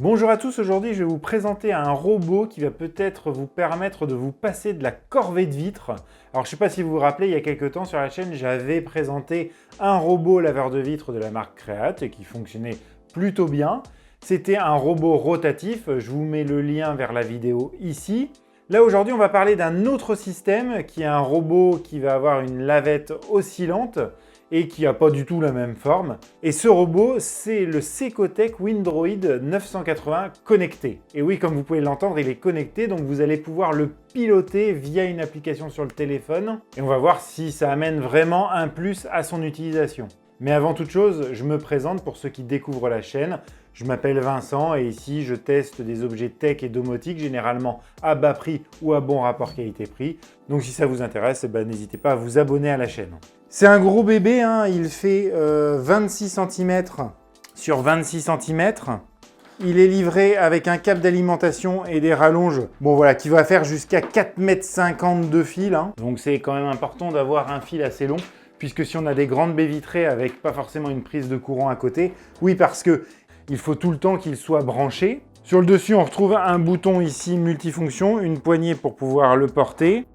Bonjour à tous, aujourd'hui je vais vous présenter un robot qui va peut-être vous permettre de vous passer de la corvée de vitres. Alors je ne sais pas si vous vous rappelez, il y a quelques temps sur la chaîne, j'avais présenté un robot laveur de vitres de la marque Create qui fonctionnait plutôt bien. C'était un robot rotatif, je vous mets le lien vers la vidéo ici. Là aujourd'hui on va parler d'un autre système qui est un robot qui va avoir une lavette oscillante et qui n'a pas du tout la même forme. Et ce robot, c'est le Secotech Windroid 980 connecté. Et oui, comme vous pouvez l'entendre, il est connecté, donc vous allez pouvoir le piloter via une application sur le téléphone. Et on va voir si ça amène vraiment un plus à son utilisation. Mais avant toute chose, je me présente pour ceux qui découvrent la chaîne. Je m'appelle Vincent et ici je teste des objets tech et domotique, généralement à bas prix ou à bon rapport qualité-prix. Donc si ça vous intéresse, n'hésitez pas à vous abonner à la chaîne. C'est un gros bébé, hein, il fait 26 cm sur 26 cm. Il est livré avec un câble d'alimentation et des rallonges, qui va faire jusqu'à 4,50 m de fil. Hein. Donc c'est quand même important d'avoir un fil assez long, puisque si on a des grandes baies vitrées avec pas forcément une prise de courant à côté, oui parce que il faut tout le temps qu'il soit branché. Sur le dessus, on retrouve un bouton ici multifonction, une poignée pour pouvoir le porter.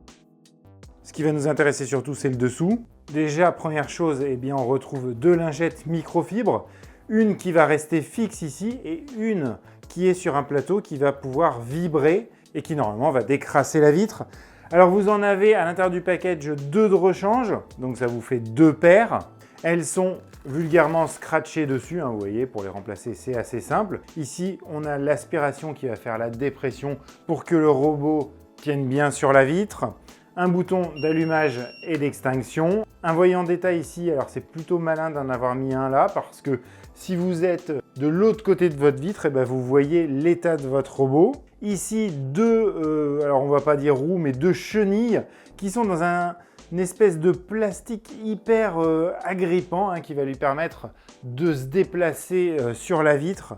Ce qui va nous intéresser surtout, c'est le dessous. Déjà, première chose, on retrouve deux lingettes microfibre. Une qui va rester fixe ici et une qui est sur un plateau qui va pouvoir vibrer et qui normalement va décrasser la vitre. Alors vous en avez à l'intérieur du package deux de rechange, donc ça vous fait deux paires. Elles sont vulgairement scratchées dessus, hein, vous voyez, pour les remplacer c'est assez simple. Ici on a l'aspiration qui va faire la dépression pour que le robot tienne bien sur la vitre. Un bouton d'allumage et d'extinction. Un voyant d'état ici, alors c'est plutôt malin d'en avoir mis un là parce que si vous êtes de l'autre côté de votre vitre, vous voyez l'état de votre robot. Ici deux, alors on va pas dire roues, mais deux chenilles qui sont dans une espèce de plastique hyper agrippant qui va lui permettre de se déplacer sur la vitre.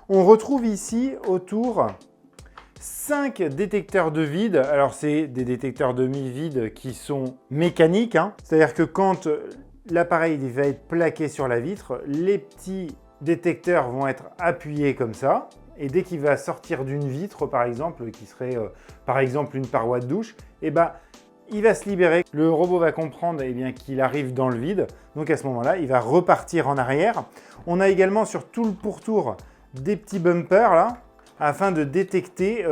On retrouve ici autour 5 détecteurs de vide. Alors c'est des détecteurs de vide qui sont mécaniques, hein. C'est-à-dire que quand l'appareil va être plaqué sur la vitre, les petits détecteurs vont être appuyés comme ça. Et dès qu'il va sortir d'une vitre, par exemple, qui serait par exemple une paroi de douche, il va se libérer. Le robot va comprendre qu'il arrive dans le vide. Donc à ce moment-là, il va repartir en arrière. On a également sur tout le pourtour des petits bumpers là, afin de détecter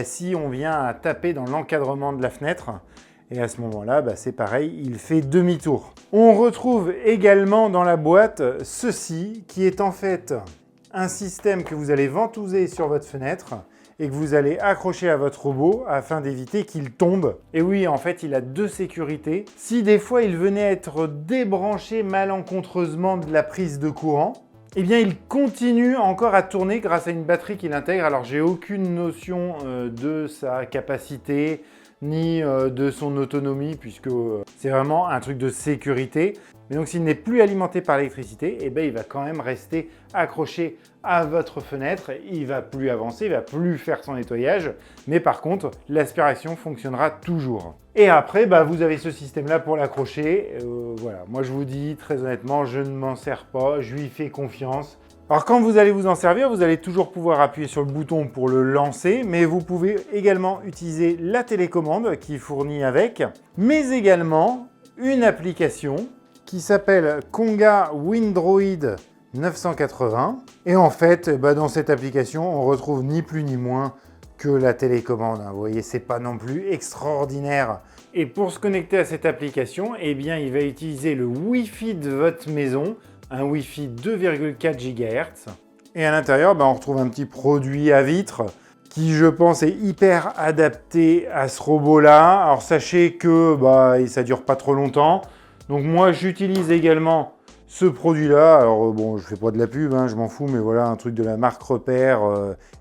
si on vient à taper dans l'encadrement de la fenêtre. Et à ce moment-là, c'est pareil, il fait demi-tour. On retrouve également dans la boîte ceci, qui est en fait un système que vous allez ventouser sur votre fenêtre et que vous allez accrocher à votre robot afin d'éviter qu'il tombe. Et oui, en fait, il a deux sécurités. Si des fois il venait à être débranché malencontreusement de la prise de courant, il continue encore à tourner grâce à une batterie qu'il intègre. Alors, j'ai aucune notion de sa capacité ni de son autonomie puisque c'est vraiment un truc de sécurité. Mais donc, s'il n'est plus alimenté par l'électricité, il va quand même rester accroché à votre fenêtre. Il ne va plus avancer, il ne va plus faire son nettoyage. Mais par contre, l'aspiration fonctionnera toujours. Et après, vous avez ce système-là pour l'accrocher. Voilà, moi je vous dis très honnêtement, je ne m'en sers pas, je lui fais confiance. Alors quand vous allez vous en servir, vous allez toujours pouvoir appuyer sur le bouton pour le lancer, mais vous pouvez également utiliser la télécommande qui est fournie avec, mais également une application qui s'appelle Konga Windroid 980. Et en fait, dans cette application, on retrouve ni plus ni moins que la télécommande. Vous voyez, c'est pas non plus extraordinaire. Et pour se connecter à cette application, il va utiliser le Wi-Fi de votre maison, un Wi-Fi 2,4 GHz. Et à l'intérieur, on retrouve un petit produit à vitre qui, je pense, est hyper adapté à ce robot-là. Alors sachez que ça dure pas trop longtemps. Donc moi, j'utilise également ce produit-là. Alors je fais pas de la pub, je m'en fous, mais voilà, un truc de la marque Repère,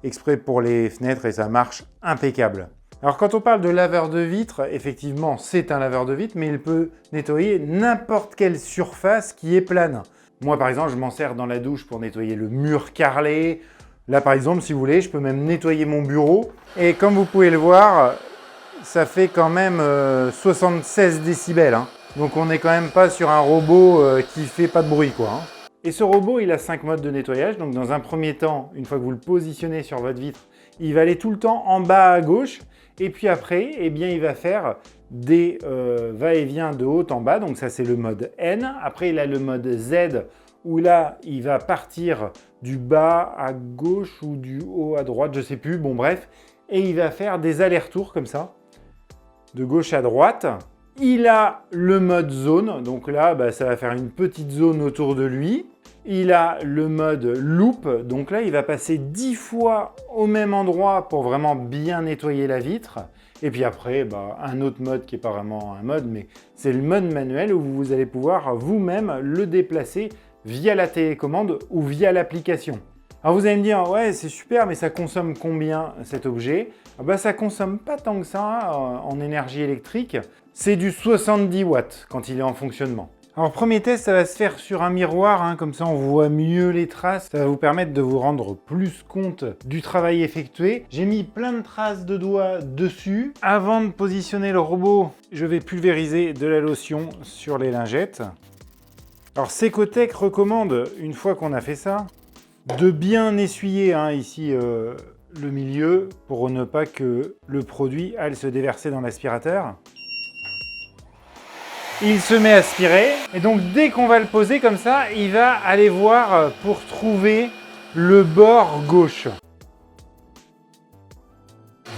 exprès pour les fenêtres et ça marche impeccable. Alors quand on parle de laveur de vitres, effectivement, c'est un laveur de vitres, mais il peut nettoyer n'importe quelle surface qui est plane. Moi, par exemple, je m'en sers dans la douche pour nettoyer le mur carrelé. Là, par exemple, si vous voulez, je peux même nettoyer mon bureau. Et comme vous pouvez le voir, ça fait quand même 76 décibels. Donc on n'est quand même pas sur un robot qui fait pas de bruit, quoi. Et ce robot, il a 5 modes de nettoyage. Donc dans un premier temps, une fois que vous le positionnez sur votre vitre, il va aller tout le temps en bas à gauche. Et puis après, eh bien, il va faire des va-et-vient de haut en bas. Donc ça, c'est le mode N. Après, il a le mode Z, où là, il va partir du bas à gauche ou du haut à droite, je ne sais plus. Bon, bref. Et il va faire des allers-retours comme ça, de gauche à droite. Il a le mode zone. Donc là, ça va faire une petite zone autour de lui. Il a le mode loop, donc là il va passer 10 fois au même endroit pour vraiment bien nettoyer la vitre. Et puis après, un autre mode qui n'est pas vraiment un mode, mais c'est le mode manuel où vous allez pouvoir vous-même le déplacer via la télécommande ou via l'application. Alors vous allez me dire, ouais c'est super, mais ça consomme combien cet objet? Ça consomme pas tant que ça en énergie électrique, c'est du 70 watts quand il est en fonctionnement. Alors premier test, ça va se faire sur un miroir, comme ça on voit mieux les traces. Ça va vous permettre de vous rendre plus compte du travail effectué. J'ai mis plein de traces de doigts dessus. Avant de positionner le robot, je vais pulvériser de la lotion sur les lingettes. Alors Secotech recommande, une fois qu'on a fait ça, de bien essuyer ici le milieu pour ne pas que le produit aille se déverser dans l'aspirateur. Il se met à aspirer et donc dès qu'on va le poser comme ça, il va aller voir pour trouver le bord gauche.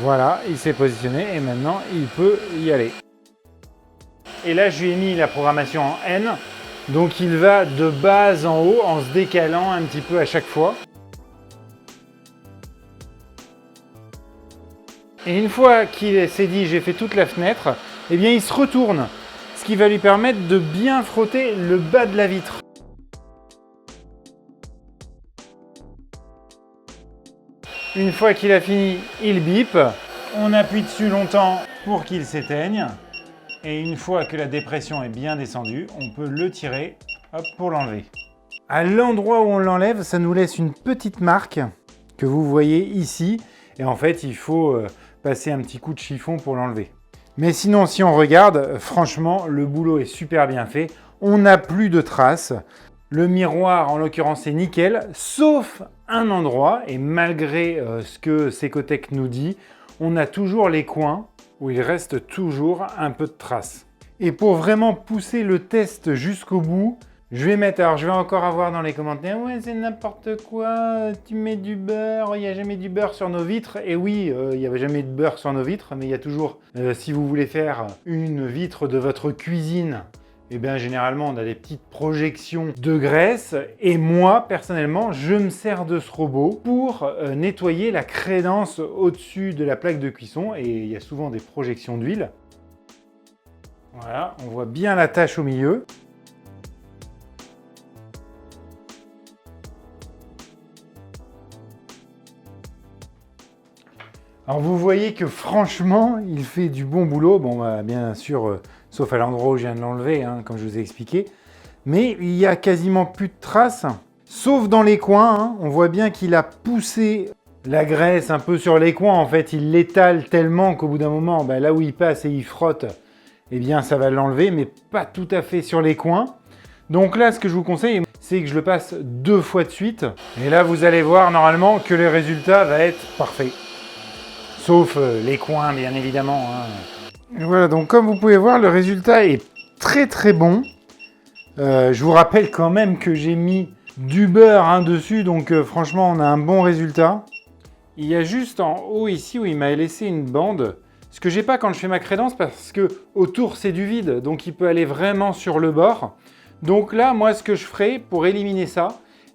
Voilà, il s'est positionné et maintenant il peut y aller. Et là je lui ai mis la programmation en N, donc il va de bas en haut en se décalant un petit peu à chaque fois. Et une fois qu'il s'est dit j'ai fait toute la fenêtre, eh bien il se retourne. Ce qui va lui permettre de bien frotter le bas de la vitre. Une fois qu'il a fini, il bip. On appuie dessus longtemps pour qu'il s'éteigne. Et une fois que la dépression est bien descendue, on peut le tirer pour l'enlever. À l'endroit où on l'enlève, ça nous laisse une petite marque que vous voyez ici. Et en fait, il faut passer un petit coup de chiffon pour l'enlever. Mais sinon, si on regarde, franchement, le boulot est super bien fait. On n'a plus de traces. Le miroir, en l'occurrence, est nickel, sauf un endroit. Et malgré ce que Secotech nous dit, on a toujours les coins où il reste toujours un peu de traces. Et pour vraiment pousser le test jusqu'au bout, je vais encore avoir dans les commentaires « Ouais, c'est n'importe quoi, tu mets du beurre, il n'y a jamais du beurre sur nos vitres. » Et oui, il n'y avait jamais de beurre sur nos vitres, mais il y a toujours, si vous voulez faire une vitre de votre cuisine, eh bien généralement on a des petites projections de graisse. Et moi, personnellement, je me sers de ce robot pour nettoyer la crédence au-dessus de la plaque de cuisson. Et il y a souvent des projections d'huile. Voilà, on voit bien la tache au milieu. Alors vous voyez que franchement, il fait du bon boulot. Bon, bien sûr, sauf à l'endroit où je viens de l'enlever, comme je vous ai expliqué. Mais il y a quasiment plus de traces, sauf dans les coins. On voit bien qu'il a poussé la graisse un peu sur les coins. En fait, il l'étale tellement qu'au bout d'un moment, là où il passe et il frotte, eh bien ça va l'enlever, mais pas tout à fait sur les coins. Donc là, ce que je vous conseille, c'est que je le passe 2 fois de suite. Et là, vous allez voir normalement que le résultat va être parfait. Sauf les coins, bien évidemment. Et voilà, donc comme vous pouvez voir, le résultat est très très bon. Je vous rappelle quand même que j'ai mis du beurre dessus, donc franchement, on a un bon résultat. Il y a juste en haut ici où il m'a laissé une bande. Ce que j'ai pas quand je fais ma crédence, parce que autour c'est du vide, donc il peut aller vraiment sur le bord. Donc là, moi, ce que je ferai pour éliminer ça,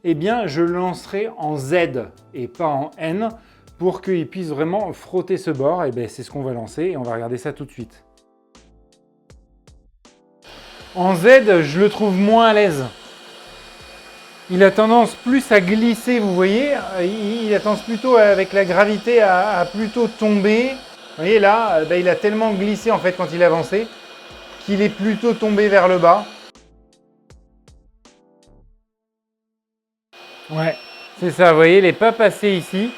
eh bien, je le lancerai en Z et pas en N, pour qu'il puisse vraiment frotter ce bord. Et c'est ce qu'on va lancer et on va regarder ça tout de suite. En Z, je le trouve moins à l'aise. Il a tendance plus à glisser, vous voyez. Il a tendance plutôt avec la gravité à plutôt tomber. Vous voyez là, il a tellement glissé en fait quand il avançait qu'il est plutôt tombé vers le bas. Ouais, c'est ça, vous voyez, il n'est pas passé ici.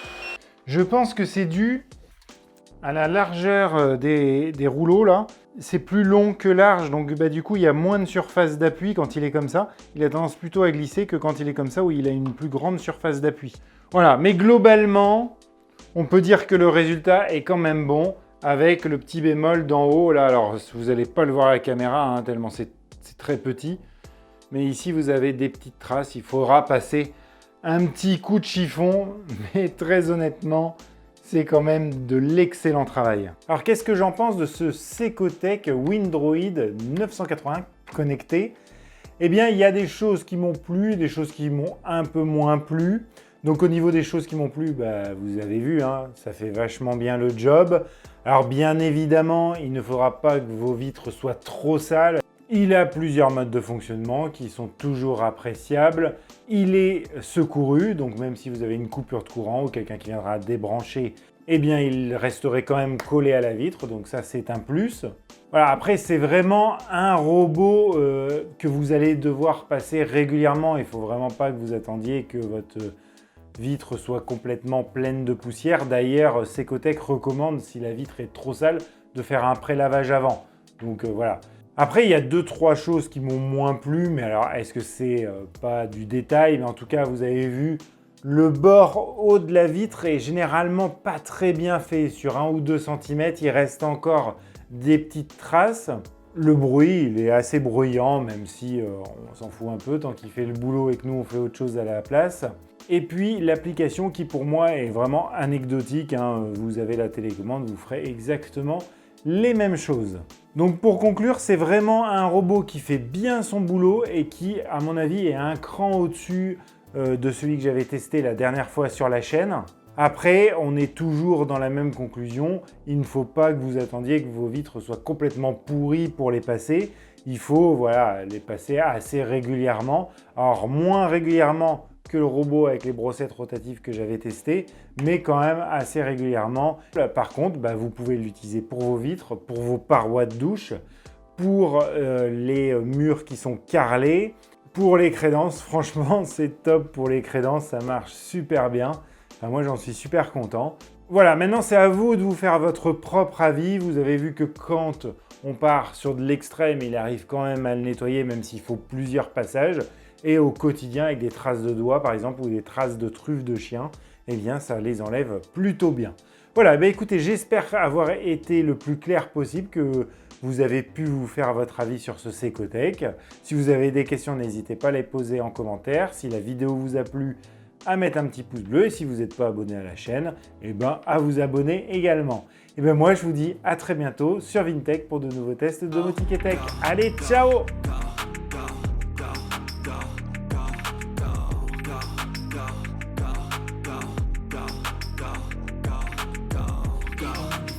Je pense que c'est dû à la largeur des rouleaux là. c'est plus long que large, donc du coup il y a moins de surface d'appui quand il est comme ça. Il a tendance plutôt à glisser que quand il est comme ça où il a une plus grande surface d'appui. Voilà, mais globalement, on peut dire que le résultat est quand même bon avec le petit bémol d'en haut. Là, alors vous n'allez pas le voir à la caméra hein, tellement c'est très petit. Mais ici vous avez des petites traces, il faudra passer un petit coup de chiffon, mais très honnêtement, c'est quand même de l'excellent travail. Alors qu'est-ce que j'en pense de ce Secotech Windroid 980 connecté? Eh bien, il y a des choses qui m'ont plu, des choses qui m'ont un peu moins plu. Donc au niveau des choses qui m'ont plu, vous avez vu, hein, ça fait vachement bien le job. Alors bien évidemment, il ne faudra pas que vos vitres soient trop sales. Il a plusieurs modes de fonctionnement qui sont toujours appréciables. Il est secouru, donc même si vous avez une coupure de courant ou quelqu'un qui viendra débrancher, eh bien il resterait quand même collé à la vitre, donc ça c'est un plus. Voilà, après c'est vraiment un robot que vous allez devoir passer régulièrement. Il ne faut vraiment pas que vous attendiez que votre vitre soit complètement pleine de poussière. D'ailleurs, Secotech recommande, si la vitre est trop sale, de faire un pré-lavage avant. Donc voilà. Après, il y a 2-3 choses qui m'ont moins plu, mais alors est-ce que c'est pas du détail? Mais en tout cas, vous avez vu, le bord haut de la vitre est généralement pas très bien fait. Sur 1 ou 2 cm, il reste encore des petites traces. Le bruit, il est assez bruyant, même si on s'en fout un peu tant qu'il fait le boulot et que nous, on fait autre chose à la place. Et puis, l'application qui, pour moi, est vraiment anecdotique. Hein. Vous avez la télécommande, vous ferez exactement les mêmes choses. Donc pour conclure, c'est vraiment un robot qui fait bien son boulot et qui, à mon avis, est un cran au-dessus de celui que j'avais testé la dernière fois sur la chaîne. Après, on est toujours dans la même conclusion. Il ne faut pas que vous attendiez que vos vitres soient complètement pourries pour les passer. Il faut voilà, les passer assez régulièrement. Alors moins régulièrement que le robot avec les brossettes rotatives que j'avais testé, mais quand même assez régulièrement. Par contre, vous pouvez l'utiliser pour vos vitres, pour vos parois de douche, pour les murs qui sont carrelés, pour les crédences. Franchement, c'est top pour les crédences, ça marche super bien. Enfin, moi, j'en suis super content. Voilà, maintenant, c'est à vous de vous faire votre propre avis. Vous avez vu que quand on part sur de l'extrême, il arrive quand même à le nettoyer, même s'il faut plusieurs passages. Et au quotidien, avec des traces de doigts, par exemple, ou des traces de truffes de chien, eh bien, ça les enlève plutôt bien. Voilà, écoutez, j'espère avoir été le plus clair possible, que vous avez pu vous faire votre avis sur ce Secotech. Si vous avez des questions, n'hésitez pas à les poser en commentaire. Si la vidéo vous a plu, à mettre un petit pouce bleu. Et si vous n'êtes pas abonné à la chaîne, à vous abonner également. Moi, je vous dis à très bientôt sur Vintech pour de nouveaux tests de domotique et tech. Allez, ciao!